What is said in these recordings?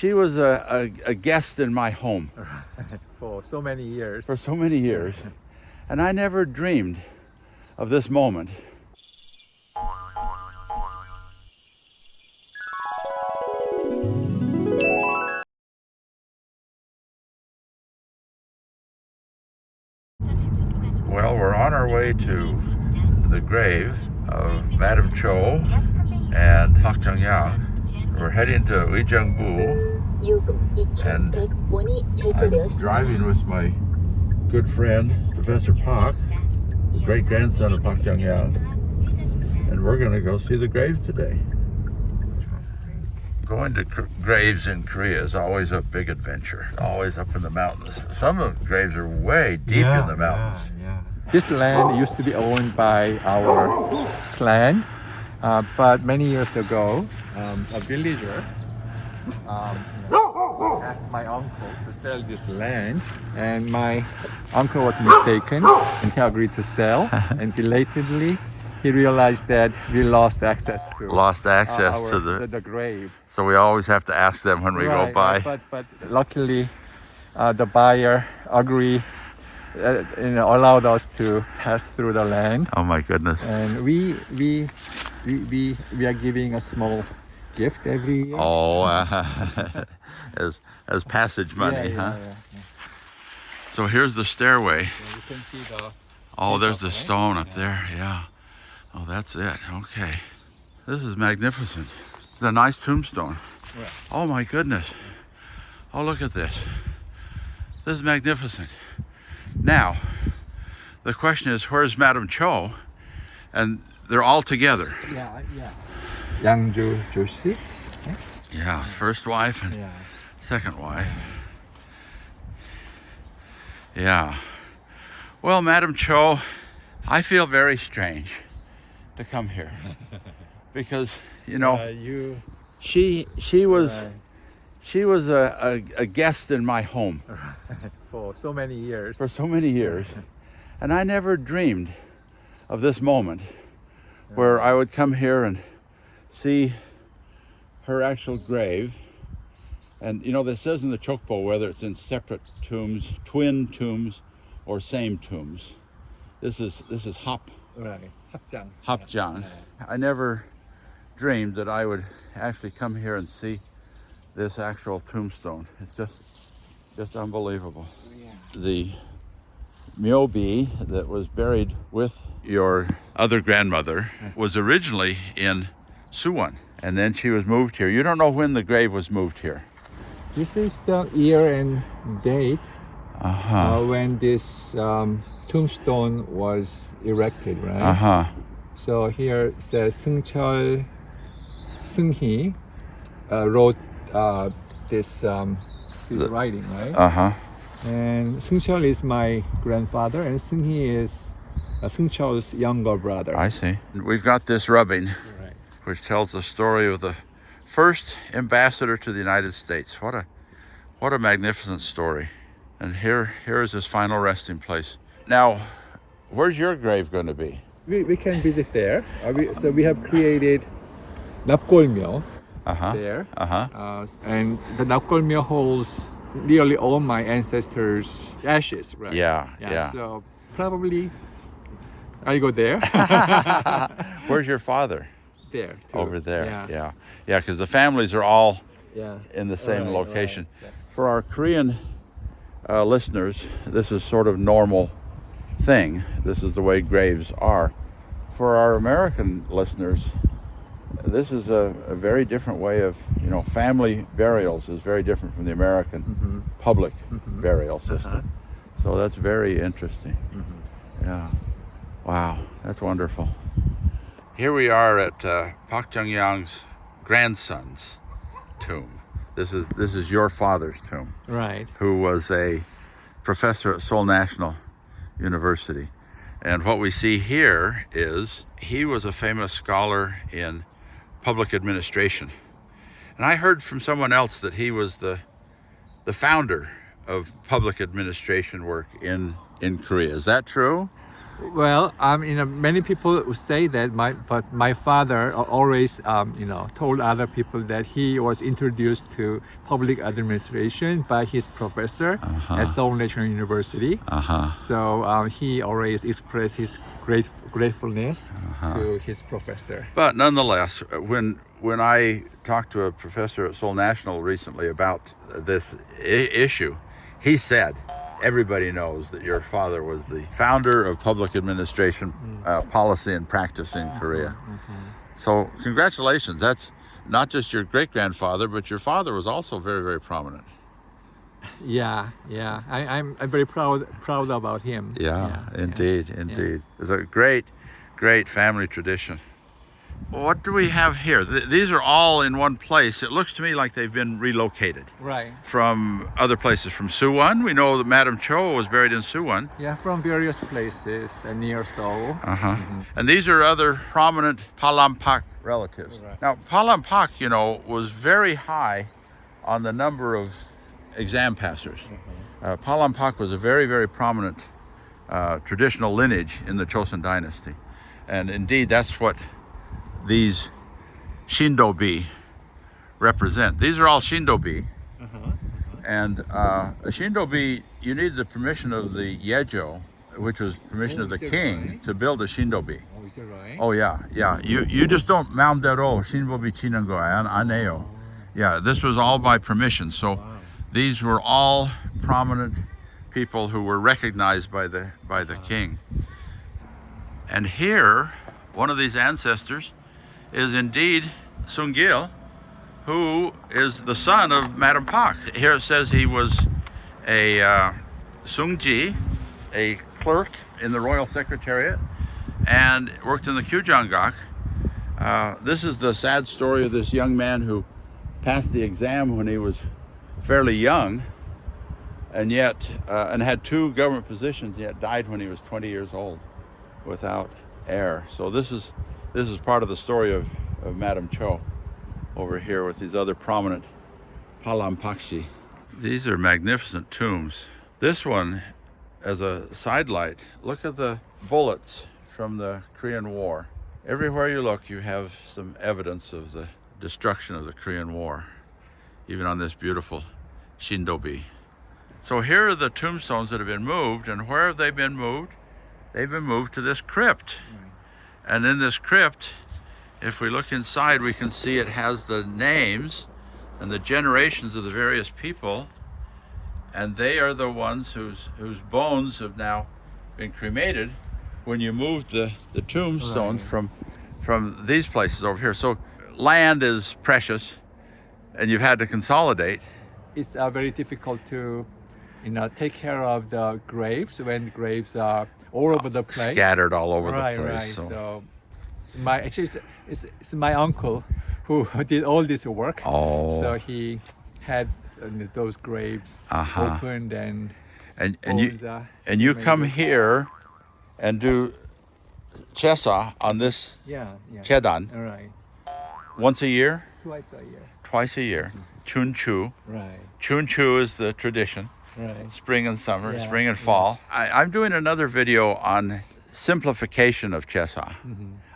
she was a guest in my home For so many years. for so many years, and I never dreamed of this moment. Well, we're on our way to the grave of Madame Cho and Park Chung-yang. We're heading to Uijeongbu, and I'm driving with my good friend, Professor Park, great-grandson of Park Chung-yang, and we're going to go see the grave today. Going to graves in Korea is always a big adventure, always up in the mountains. Some of the graves are way deep in the mountains. This land used to be owned by our clan, but many years ago, a villager asked my uncle to sell this land, and my uncle was mistaken, and he agreed to sell. And belatedly, he realized that we lost access to the grave. So we always have to ask them when we go by. But luckily, the buyer agreed, allowed us to pass through the land, Oh my goodness. and we are giving a small gift every year. Oh, as passage money, huh? Yeah. So here's the stairway. So you can see the. Oh, there's the Okay. stone up Yeah. there, yeah. Oh, that's it, okay. This is magnificent. It's a nice tombstone. Right. Oh my goodness. Oh, look at this. This is magnificent. Now, the question is, where's Madame Cho? And they're all together. Yeah. Yangju Joshi. Yeah, first wife and Yeah. second wife. Yeah. Well, Madame Cho, I feel very strange to come here because, you know, she was a guest in my home For so many years. for so many years, and I never dreamed of this moment where I would come here and see her actual grave. And you know, this says in the Chokpo whether it's in separate tombs, twin tombs, or same tombs. This is Right. 합장. Hapjang. I never dreamed that I would actually come here and see this actual tombstone. It's just unbelievable. Yeah. The Myobi that was buried with your other grandmother was originally in Suwon, and then she was moved here. You don't know when the grave was moved here. This is the year and date Uh-huh. when this tombstone was erected, right? Uh-huh. So here it says Seungcheol Seunghee wrote this writing, right? Uh-huh. And Seungcheol is my grandfather, and Seunghee is Seungcheol's younger brother. I see. We've got this rubbing, Right. which tells the story of the first ambassador to the United States. What a magnificent story. And here is his final resting place. Now, where's your grave going to be? We can visit there. So we have created 납골묘 Uh-huh. there. Uh-huh. And the 납골묘 holds nearly all my ancestors' ashes, right? Yeah. So probably I go there. Where's your father? There. Too. Over there. Yeah. Yeah, because the families are all Yeah. in the same Right, location. right. For our Korean listeners, this is sort of normal thing. This is the way graves are. For our American listeners, this is a very different way of, family burials is very different from the American public burial system. So that's very interesting. Yeah. Wow, that's wonderful. Here we are at Park Chung-yang's grandson's tomb. This is your father's tomb, Right. who was a professor at Seoul National University. And what we see here is he was a famous scholar in public administration. And I heard from someone else that he was the founder of public administration work in Korea. Is that true? Well, many people would say that but my father always, told other people that he was introduced to public administration by his professor at Seoul National University. So he always expressed his gratefulness to his professor. But nonetheless, when I talked to a professor at Seoul National recently about this issue, he said, everybody knows that your father was the founder of public administration policy and practice in Korea. So congratulations. That's not just your great-grandfather, but your father was also very, very prominent. Yeah. I'm very proud about him. Indeed. It's a great family tradition. What do we have here? These are all in one place. It looks to me like they've been relocated. Right. From other places. From Suwon, we know that Madame Cho was buried in Suwon. Yeah, from various places near Seoul. And these are other prominent Palampak relatives. Right. Now, Palampak, was very high on the number of exam passers. Palampak was a very, very prominent traditional lineage in the Joseon dynasty. And indeed, that's what these Shindobi represent. These are all Shindobi. And a Shindobi, you need the permission of the Yejo, which was permission of the king, right? to build a Shindobi. Oh, is that right? Oh yeah. You just don't maumdero Shindobi chinan go aneo. Yeah, this was all by permission. So these were all prominent people who were recognized by the king. And here, one of these ancestors is indeed Sung-gil, who is the son of Madame Pak. Here it says he was a Sung-ji, a clerk in the Royal Secretariat, and worked in the Kyujanggak. This is the sad story of this young man who passed the exam when he was fairly young, and yet and had 2 government positions, yet died when he was 20 years old without heir. So this is part of the story of Madame Cho over here with these other prominent Palampakshi. These are magnificent tombs. This one, as a sidelight, look at the bullets from the Korean War. Everywhere you look, you have some evidence of the destruction of the Korean War, even on this beautiful Shindobi. So here are the tombstones that have been moved, and where have they been moved? They've been moved to this crypt. And in this crypt, if we look inside, we can see it has the names and the generations of the various people, and they are the ones whose bones have now been cremated when you moved the tombstones from these places over here. So land is precious, and you've had to consolidate. It's very difficult to take care of the graves when graves are all over the place. Scattered all over the Right. place. So it's my uncle who did all this work. Oh. So he had those graves opened and you come here and do chesa on this chedan Right. once a year? Twice a year. Twice a year. Chunchu. Right. Chunchu is the tradition. Right. Spring and summer, Yeah, spring and fall. I'm doing another video on simplification of chesa.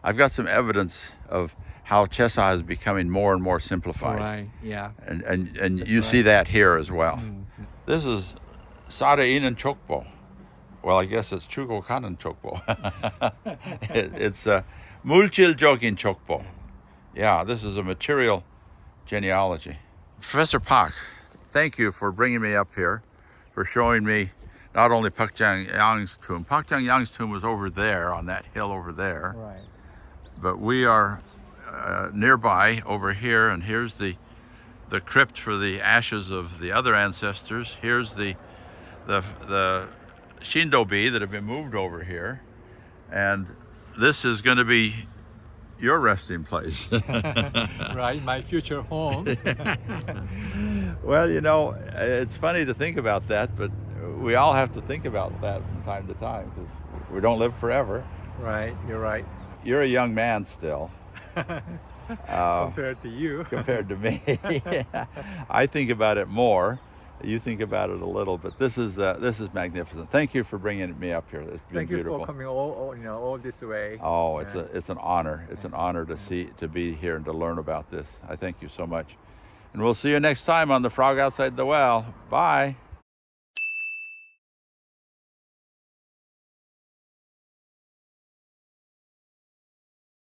I've got some evidence of how chesa is becoming more and more simplified. Right. Yeah. And you see that here as well. This is Sarainen Chokbo. Well, I guess it's Chugo Kanan Chokbo. It's Mulchil-jogin Chokbo. Yeah, this is a material genealogy. Professor Pak, thank you for bringing me up here, for showing me not only Pak Jang-yang's tomb. Pak Jang-yang's tomb was over there, on that hill over there. Right. But we are nearby over here, and here's the crypt for the ashes of the other ancestors. Here's the Shindobi that have been moved over here, and this is going to be your resting place. Right, my future home. Well, it's funny to think about that, but we all have to think about that from time to time, because we don't live forever. Right, you're right. You're a young man still. Compared to you. Compared to me. I think about it more You think about it a little, but this is magnificent. Thank you for bringing me up here. It's been Thank you beautiful. for coming all this way. Oh, it's an honor. It's an honor to be here and to learn about this. I thank you so much. And we'll see you next time on The Frog Outside the Well. Bye.